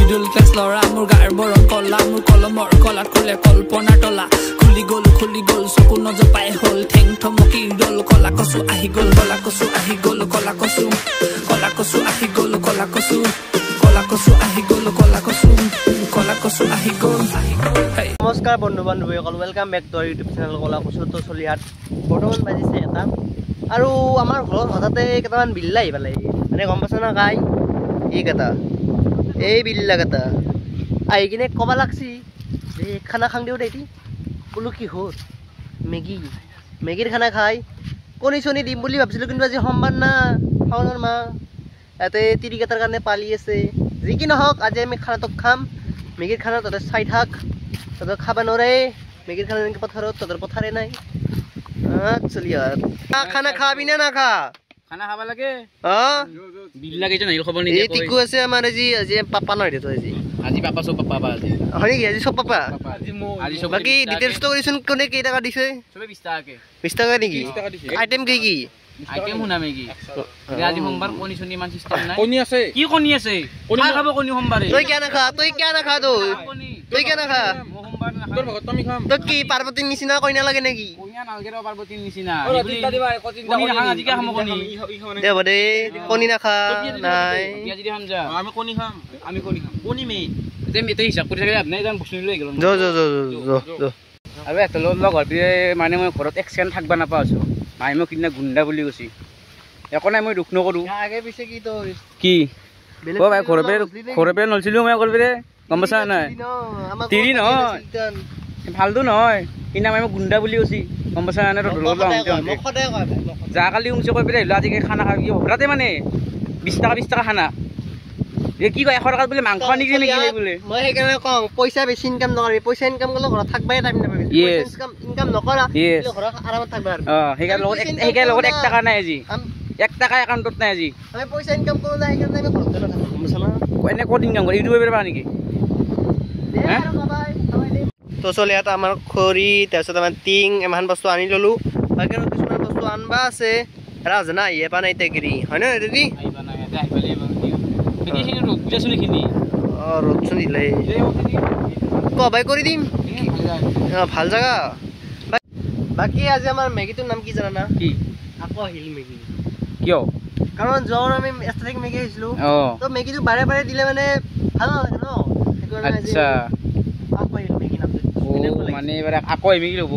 Middle class লৰা মোৰ গাৰ বৰণ কলা মোৰ কলমৰ কলাত কলে কল্পনা তলা খুলি গল চকু নজপাই হল ঠেং থমকি দল কলা কচু আহি গল কলা কচু আহি গল কলা কচু আহি গল কলা কচু আহি গল কলা কচু আহি গল নমস্কাৰ বন্ধু বান্ধৱীসকল welcome back to YouTube channel কলা কচু তো চলিয়াত বৰ্তমান বাজিছে এটা আৰু আমাৰ ঘৰত হঠাতে কেইটামান বিল্লা আহি পালে মানে গম পাইছা না কাই এই বিল্লা কেইটা আহি কিনে ক'বা লাগছি যে খানা খাং দিওঁ দেই বোলো কি হ'ল মেগীৰ খানা খাই কণী চনি দিম বুলি ভাবিছিলোঁ কিন্তু আজি সোমবাৰ না শাওনৰ মাহ ইয়াতে তিৰিকেইটাৰ কাৰণে পালি আছে যি কি নহওক আজি আমি খানাটো খাম মেগীৰ খানা তহঁতে চাই থাক তহঁতে খাবা নোৱাৰে মেগীৰ খানা এনেকৈ পথাৰত তহঁতৰ পথাৰে নাই চলি খানা খাবি নে নাখা খানা খাবা লাগে বিল্লা কেইজন আহিল খবৰ নিদিয়ে টিকু আছে আমাৰ আজি পাপা নহয় দে তই আজি পাপা চব পাপা আজি হয় নেকি আজি চব পাপা আজি চব বাকী ডিটেইলছটো কৰিছোন কোনে কেই টকা দিছে চবে 20 টাকাকে 20 টাকা নেকি আইটেম কি আইটেম শুনা মেগি আজি সোমবাৰ কণী চনি মান সিস্টেম নাই কণী আছে কি কণী আছে কণী খাব কণী সোমবাৰে তই কিয় নাখা তই কিয় নাখা সোমবাৰ না তোৰ ভগত তুমি খাম তই কি পাৰ্বতীৰ নিচিনা কইনা লাগে নেকি কইনা নালগে ৰ পাৰ্বতীৰ নিচিনা কণী নাখা আজি কি খাম কণী দে বদে কণী নাখা নাই আজি দি খাম যা আমি কণী খাম কণী মে যে মেতে হিচাপ কৰি থাকে আপনি যান বস্তু লৈ গেল যো আৰু এটা লগ হবি মানে মই ঘৰত এক সেকেন্ড থাকবা নাপা আছো মাই মোক কিনা গুণ্ডা বুলি কৈছি একো নাই মই দুখ নকৰো আগে পিছে কি তো কি ও ভাই ঘৰৰ পৰা নলছিলো মই ঘৰৰ পৰা গম পাইছা নাই তিৰি নহয় ভালতো নহয় কিনা মই গুণ্ডা বুলি কৈছি গম পাইছা নাই যা কালি উমছে কৈ পেলাই আজি খানা খাবি হঠাতে মানে 20 টাকা খানা কি কয় 100 টাকা বোলে মাংস আনিকি নেকি বোলে মই সেইকাৰণে কওঁ পইচা বেছি ইনকাম নকৰিবি পইচা ইনকাম কৰিলে ঘৰত থাকবাই টাইম নাপাবি ইনকাম নকৰা ঘৰত আৰামত থাকবা আৰু সেইকাৰণে লগত 1 টাকা নাই আজি 1 টাকা একাউণ্টত নাই আজি আমি পইচা ইনকাম কৰো না সেইকাৰণে আমি ঘৰত নাথাকো গম পাইছা না এনে ক'ত ইনকাম কৰি ইউটিউবে পাবা নেকি তো চলে ইয়াত আমাৰ খৰি তাৰপিছত আমাৰ টিং এমান বস্তু আনি ললো বাকী আৰু কিছুমান বস্তু আনবা আছে ৰাজনা ইয়ে পা নাই তেগৰি হয় না ৰেডি ৰ'দ চোন দিলে কবাই কৰি দিম ভাল জাগা বাকী আজি আমাৰ মেগীটোৰ নাম কি জানা না কি আকৌ আহিল মেগী কিয় কাৰণ জ্বৰ আমি এষ্টাৰিক মেগী আহিছিলো তো মেগীটো বাৰে বাৰে দিলে মানে ভাল নালাগে ন আচ্ছা আকৌ আহিল মেগী নামটো মানে এবাৰ আকৌ মেগী ল'ব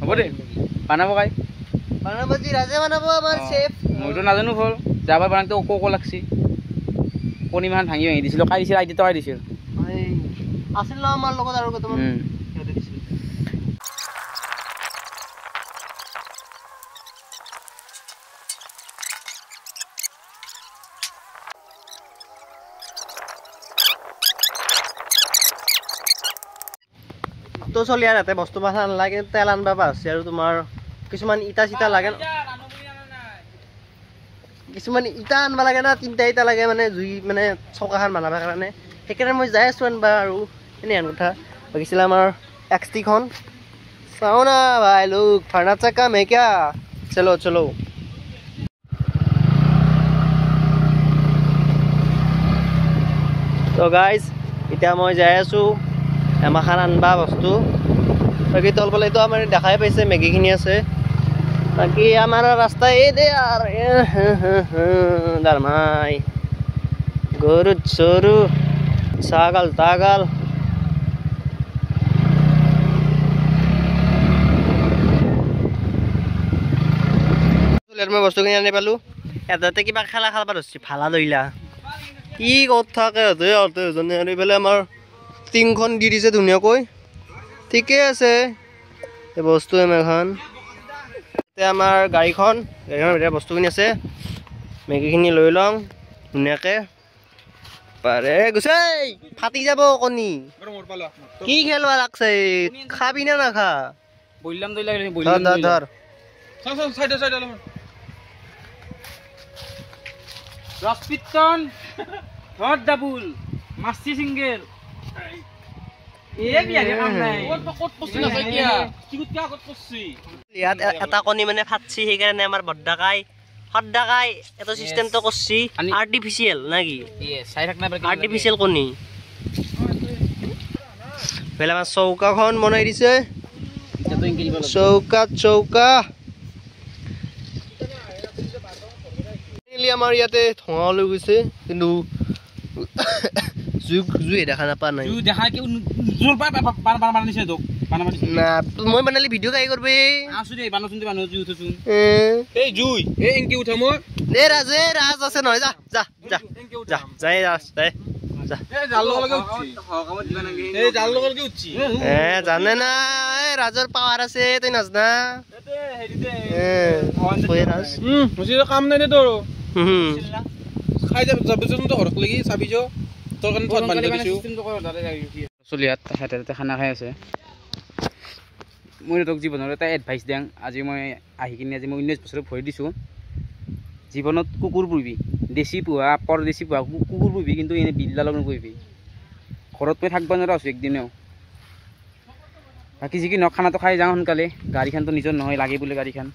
হ'ব দে বানাব কাই বানাব যি ৰাজে বানাব আমাৰ চেফ মইতো নাজানো হ'ল যাবাৰ বানাওঁতে অকো লাগছি কণী মান ভাঙি দিছিলোঁ কাই দিছিল আইডিয়া টকাই দিছিল আছিল ন আমাৰ লগত আৰু কেইটামান সিহঁতে দিছিল তো চলি আৰু ইয়াতে বস্তু বাচা নালাগে তেল আনবা পাছে আৰু তোমাৰ কিছুমান ইটা চিটা লাগে কিছুমান ইটা আনবা লাগে না 3টা ইটা লাগে মানে জুই মানে চকাখান বনাবৰ কাৰণে সেইকাৰণে মই যাই আছোঁ আনবা আৰু এনেই আন কথা বাকিছিলে আমাৰ এক্সটিখন চাওঁ না ভাই লোক ফাৰ্ণাচাৰ কাম হে কিয়া চলো তো গাইজ এতিয়া মই যাই আছোঁ এমাখান আনবা বস্তু বাকী তলফালেতো আমাৰ দেখাই পাইছে মেগীখিনি আছে বাকী আমাৰ ৰাস্তা এই দে আৰু দাৰমাই গৰু চৰু ছাগাল তাগাল মই বস্তুখিনি আনি পালোঁ এটাতে কিবা খেলা খেলবা ধৰিছে ভালা ধৰিলা কি কথা থাকে এজনে আৰু এইফালে আমাৰ টিংখন দি দিছে ধুনীয়াকৈ ঠিকে আছে এই বস্তু এখন এতিয়া আমাৰ গাড়ীখনৰ ভিতৰত বস্তুখিনি আছে মেগীখিনি লৈ লওঁ ধুনীয়াকৈ পাৰে গৈছে ফাটি যাব কণী কি খেলবা লাগছে খাবি না নাখা ধৰ ৰসপিতন হট ডাবুল মাছি সিংগেল ইয়াত এটা কণী মানে ফাটছি সেইকাৰণে আমাৰ বদ্দাকাই এটা সিস্টেমটো কৰছি আৰ্টিফিশিয়াল নাকি চাই থাক না আৰ্টিফিশিয়াল কণী বেলা আমাৰ চৌকাখন বনাই দিছে চৌকা আমাৰ ইয়াতে ধোঁৱা লৈ গৈছে কিন্তু জুই দেখা নাপা নাই মই বনালে ভিডিঅ' কাই কৰবি ৰাজ আছে নহয় যা যা যা যা যাই ৰাজ যাই জানে না ৰাজৰ পাৱাৰ আছে তই নাজনা কাম নাই তোৰ খাই যাবিচোন তো ঘৰত লাগি চাবিছ তোৰ কাৰণে ভাত বান্ধি দিছো চলিয়াত হাতে খানা খাই আছে মই তোক জীৱনৰ এটা এডভাইচ দিওঁ আজি মই আহি কিনে আজি মই 19 বছৰত ভৰি দিছোঁ জীৱনত কুকুৰ পুহিবি দেশী পোহা পৰদেশী পোহা কুকুৰ পুহিবি কিন্তু এনে বিল্লালক নুপুহিবি ঘৰত মই থাকিব নোৱাৰা আছোঁ একদিনেও বাকী যি কি নখ খানাটো খাই যাওঁ সোনকালে গাড়ীখনটো নিজৰ নহয় লাগে বোলে গাড়ীখন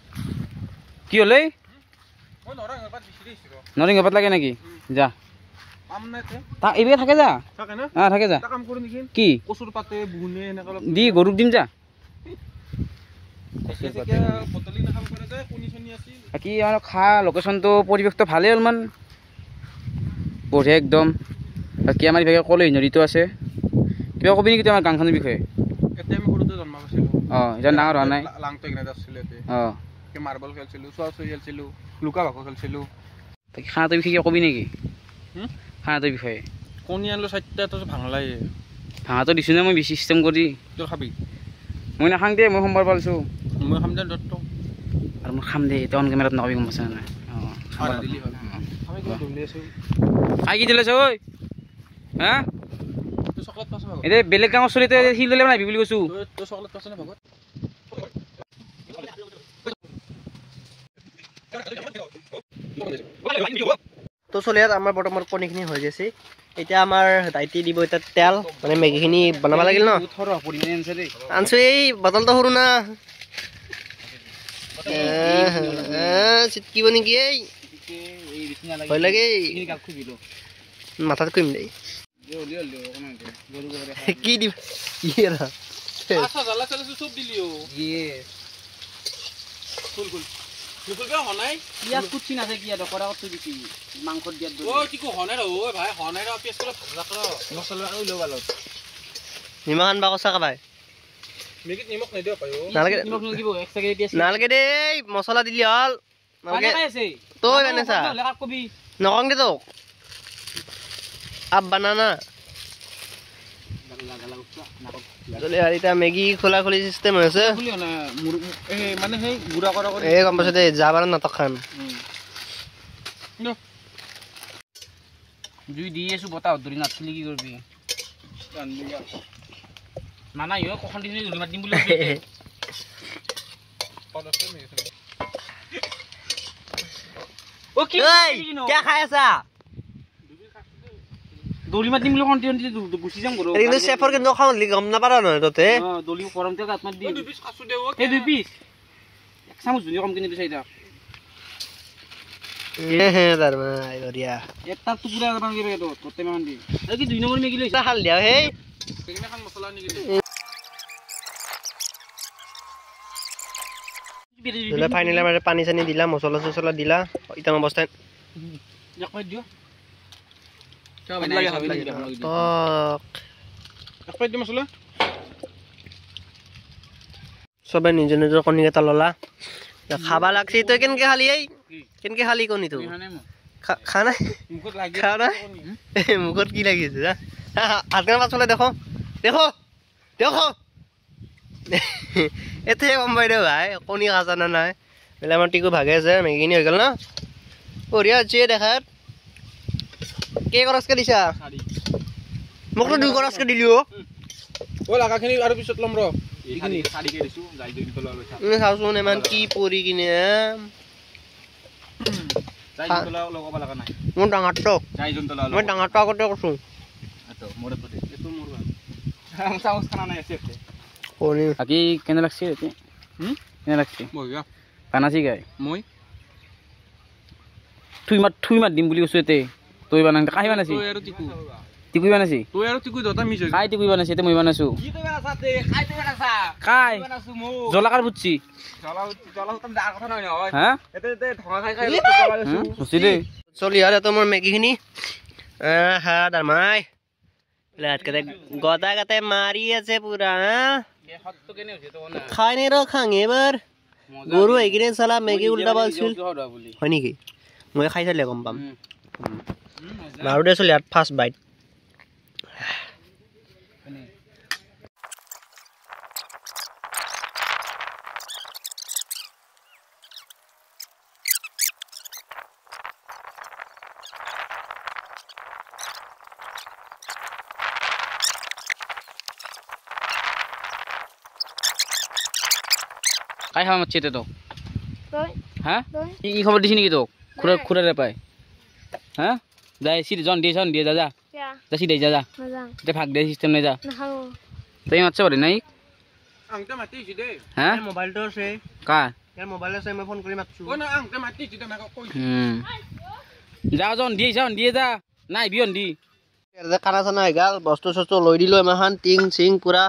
কি হ'লে নৰিংহপাত লাগে নেকি যা এইবিলাক থাকে যা থাকে যা কি দি গৰুক দিম যা বাকী আমাৰ খা লোকেশ্যনটো পৰিৱেশটো ভালেই অলপমান বঢ়িয়া একদম বাকী আমাৰ ইভাগে কলেজ নদীটো আছে কিবা কবি নেকি আমাৰ গাঁওখনৰ বিষয়ে অঁ এতিয়া ডাঙৰ হোৱা নাই অঁ মাৰ্বল খেলিছিলোঁ চোৱা চুই খেলিছিলোঁ লুকা ভাকু খেলিছিলোঁ বাকী খানাটোৰ বিষয়ে কিবা কবি নেকি খানাটোৰ বিষয়ে কণী আনিলোঁ 4টা ভাল নালাগে ভাঙাটো দিছোঁ নে মই বেছি চিষ্টেম কৰি তোৰ খাবি মই নাখাং দে মই সোমবাৰ পাইছোঁ মই খাম দে দত্ত আৰু মই খাম দে এতিয়া অন কেমেৰাত নকবি গম পাইছা নাই খাই কি দিলে ঐ হা এতিয়া বেলেগ গাঁৱৰ চলিতে সি ল'লে নাহিবি বুলি কৈছোঁ তোৰ চকলেট পাইছ নে ভাগত তো চলি ইয়াত আমাৰ বৰ্তমান পনীৰখিনি হৈ গৈছে এতিয়া আমাৰ দাইটি দিব এতিয়া তেল মানে মেগীখিনি বনাব লাগিল ন আনছো এই বটলটো সৰু না চিটকিব নেকি এই ভয় লাগে মাথাত কৰিম দেই কি দিব নিমখ আনবা কচা কাবাই নালাগে দেই মছলা দিলি হল তই বানাইছা নকং দে তোক আপ বানানা এতিয়া মেগী খোলা খুলি চিষ্টেম হৈছে এই গম পাইছো দেই যাবাৰ নাটক খান জুই দি আছো বতাহ ধৰি নাথিলি কি কৰিবি নানা ইও কখন দিন ধৰি মাতিম বুলি কিয় খাই আছা দলি মাতিম বুলি কণ্টি গুচি যাম ঘৰ কিন্তু চেফৰ কিন্তু খাওঁ গম নাপাৰা নহয় ততে দলি গৰম তেল গাত মাতি দিম এই 2 পিচ এক চামুচ ধুনীয়া কম কিনি দিছে এটা এটা টুকুৰা এটা কি ৰে তোতে মান দি এই কি 2 নম্বৰ মেগি লৈছা হাল দিয়া হেই সেইখিনি খান মছলা নিকি দিলা ফাইনালি আমাৰ পানী চানি দিলা মছলা চছলা দিলা ইটা অৱস্থা এক পাই দিও সবে নিজৰ নিজৰ কণী এটা ললা খাবা লাগছি তই কেনেকে খালি এই কেনেকে খালি কণী তো খা নাই মুখত কি লাগি আছে হাতখান পাছলে দেখো দেখো দেখো এতে গম পাই দে ভাই কণী খাজা না নাই বেলে আমাৰ টিকু ভাগে আছে মেগিনি হৈ গ'ল না বঢ়িয়া হৈছে দেখাত কে খৰচকে দিছা মোক 2 খৰচকে দিলিও ও লাগাখিনি আৰু পিছত লম ৰ এইখিনি সাৰি কে দিছো যাই দুই তলা লৈছা চাওচোন ইমান কি পৰি কিনে যাই তলা লগাব লাগা নাই মোৰ ডাঙৰটো যাই তলা মই ডাঙৰটো আগতে কৈছো আতো মোৰে পতে এটো মোৰ চাউস খানা নাই আছে কণী বাকি কেনে লাগছে এতে কেনে লাগছে বঢ়িয়া বানাছি গাই মই থুই মাত দিম বুলি কৈছো এতে তই বানাং কাহি বানাছি তই আৰু টিকু টিকুই বানাইছি তুই আৰু টিকুই দটা মিছ হৈ কাই টিকুই বানাইছি তে মই বানাইছো কি তই বানাছা দে খাই তই বানাছা কাই বানাছো মো জলাকাৰ বুটছি জলা উত্তম যাৰ কথা নহয় নহয় হা এতে ঢঙা খাই খাই বানাছো বুছি দে চলি আৰু তো মোৰ মেগীখিনি হা দাৰমাই লাত কাতে গদা কাতে মাৰি আছে পুৰা হত্ত কেনে হৈছে তো না খাই নে ৰ খাং এবাৰ গৰু এইকিনে চালা মেগী উল্টা পালছিল বুলি হয় নেকি মই খাই চালে গম পাম মাৰো দে চলি ফাৰ্ষ্ট বাইট কাই খাব মাতছি তে তো তই হা তই কি খবৰ দিছি নেকি তোক খুৰাৰে পাই হা যাই চিৰি জন দিয়ে যা যা কিয়া যা চিৰি যা যা নাযাওঁ তে ভাগ দে চিষ্টেম নাই যা নাখাওঁ তই মাতছ পাৰি নাই আংতে মাতিছি দে হা মোবাইলটো আছে কা ইয়াৰ মোবাইল আছে মই ফোন কৰি মাতছো ও না আংতে মাতিছি দে মাক কই যা জন দিয়ে যা নাই বিয়ন দি খানা চানা হৈ গ'ল বস্তু চস্তু লৈ দিলোঁ এমাখান টিং চিং পুৰা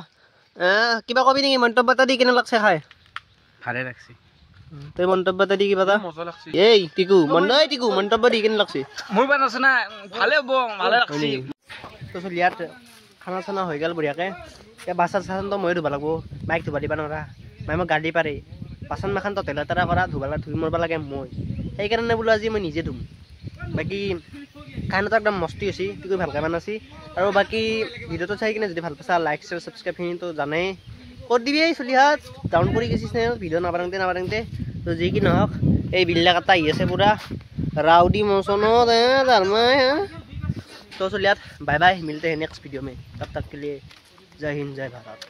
কিবা কবি নেকি মন্তব্য এটা দি কেনে লাগছে খাই ভালে লাগছে তই মন্তব্য এটা দি কিবা এটা মজা লাগছে এই টিকু মন্তব্য দি কেনে লাগছে মই বানাছো না ভালে হ'ব ভালে লাগছে তো চলি ইয়াত খানা চানা হৈ গ'ল বঢ়িয়াকৈ এতিয়া বাচন চাচনটো ময়ে ধুব লাগিব মাইক ধুব দিব নোৱাৰা মায়ে মোক গালি পাৰে বাচন মাখান ততে লেতেৰা কৰা ধুই মৰিব লাগে মই সেইকাৰণে বোলো আজি মই নিজে ধুম বাকী খানাটো একদম মস্তি হৈছে টিকু ভালকৈ বনাইছি আৰু বাকী ভিডিঅ'টো চাই কিনে যদি ভাল পাইছা লাইক শ্বেয়াৰ ছাবস্ক্ৰাইবখিনিতো জানেই ক'ত দিবি এই চলি হাত ডাউন কৰি গৈছিছ নে ভিডিঅ' নাপাৰোঁতে তো যি কি নহওক এই বিল্লা কাটা আহি আছে পুৰা राउडी मौसों तो चलिए बाय बाय मिलते हैं नेक्स्ट वीडियो में तब तक के लिए जय हिंद जय भारत।